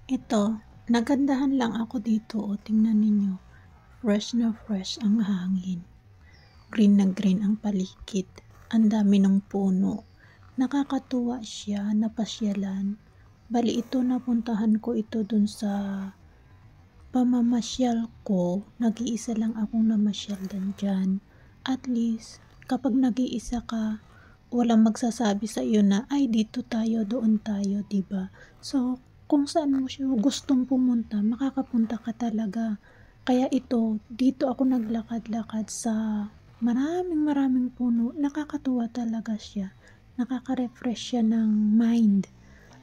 Ito, nagandahan lang ako dito. O, tingnan ninyo. Fresh na fresh ang hangin. Green na green ang paligid. Ang dami ng puno. Nakakatuwa siya, napasyalan. Bali ito, napuntahan ko ito dun sa pamamasyal ko. Nag-iisa lang akong namasyal dyan. At least, kapag nag-iisa ka, walang magsasabi sa iyo na, ay, dito tayo, doon tayo, diba? So, kung saan mo siya gustong pumunta, makakapunta ka talaga. Kaya ito, dito ako naglakad-lakad sa maraming puno. Nakakatuwa talaga siya. Nakaka-refresh siya ng mind.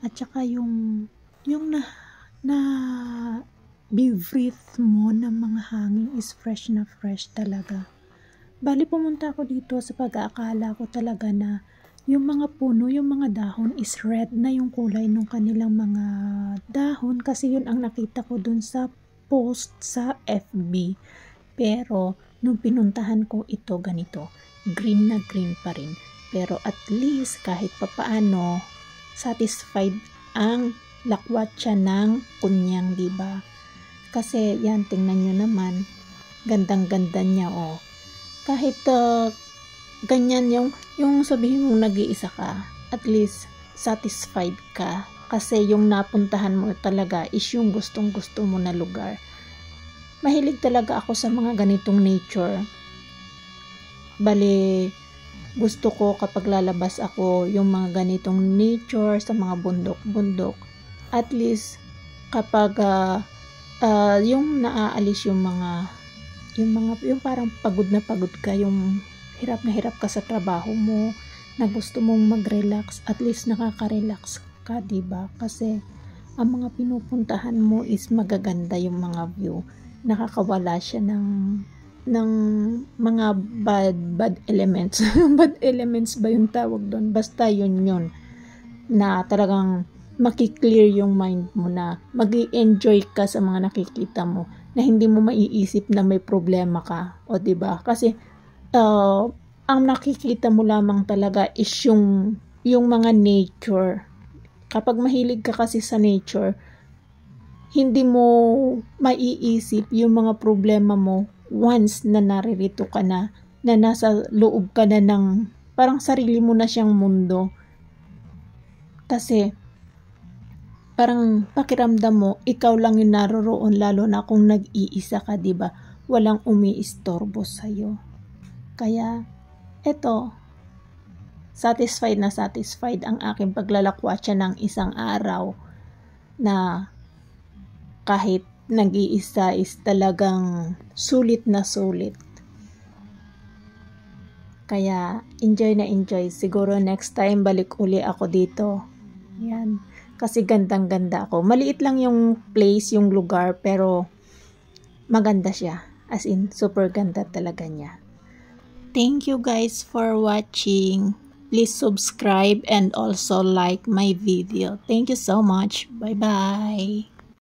At saka yung na breathe mo ng mga hangin is fresh na fresh talaga. Bali pumunta ako dito sa pag-aakala ko talaga na yung mga puno, yung mga dahon is red na yung kulay ng kanilang mga dahon kasi yun ang nakita ko dun sa post sa FB. Pero nung pinuntahan ko ito ganito, green na green pa rin. Pero at least kahit papaano satisfied ang lakwatsa ng kunyang, diba? Kasi yan, tingnan nyo naman, gandang-ganda niya, oh. Kahit ganyan yung sabihin mong nag-iisa ka, at least satisfied ka kasi yung napuntahan mo talaga is yung gustong-gusto mo na lugar. Mahilig talaga ako sa mga ganitong nature. Bali, gusto ko kapag lalabas ako yung mga ganitong nature sa mga bundok-bundok. At least kapag yung naaalis yung parang pagod ka, yung hirap na hirap ka sa trabaho mo, na gusto mong mag-relax, at least nakaka-relax ka, diba? Kasi ang mga pinupuntahan mo is magaganda yung mga view. Nakakawala siya ng mga bad elements. Bad elements ba yung tawag doon? Basta yun na talagang makiklear yung mind mo, na mag-i-enjoy ka sa mga nakikita mo, na hindi mo maiisip na may problema ka, o diba? Kasi ang nakikita mo lamang talaga is yung mga nature. Kapag mahilig ka kasi sa nature, hindi mo maiisip yung mga problema mo once na naririto ka na nasa loob ka na ng parang sarili mo na siyang mundo. Kasi parang pakiramdam mo, ikaw lang yung naroroon, lalo na kung nag-iisa ka, diba? Walang umiistorbo sa'yo. Kaya, eto, satisfied na satisfied ang aking paglalakwatsa ng isang araw, na kahit nag-iisa is talagang sulit na sulit. Kaya, enjoy na enjoy. Siguro next time, balik uli ako dito. Yan. Kasi gandang-ganda ako. Maliit lang yung place, yung lugar, pero maganda siya. As in, super ganda talaga niya. Thank you guys for watching. Please subscribe and also like my video. Thank you so much. Bye-bye.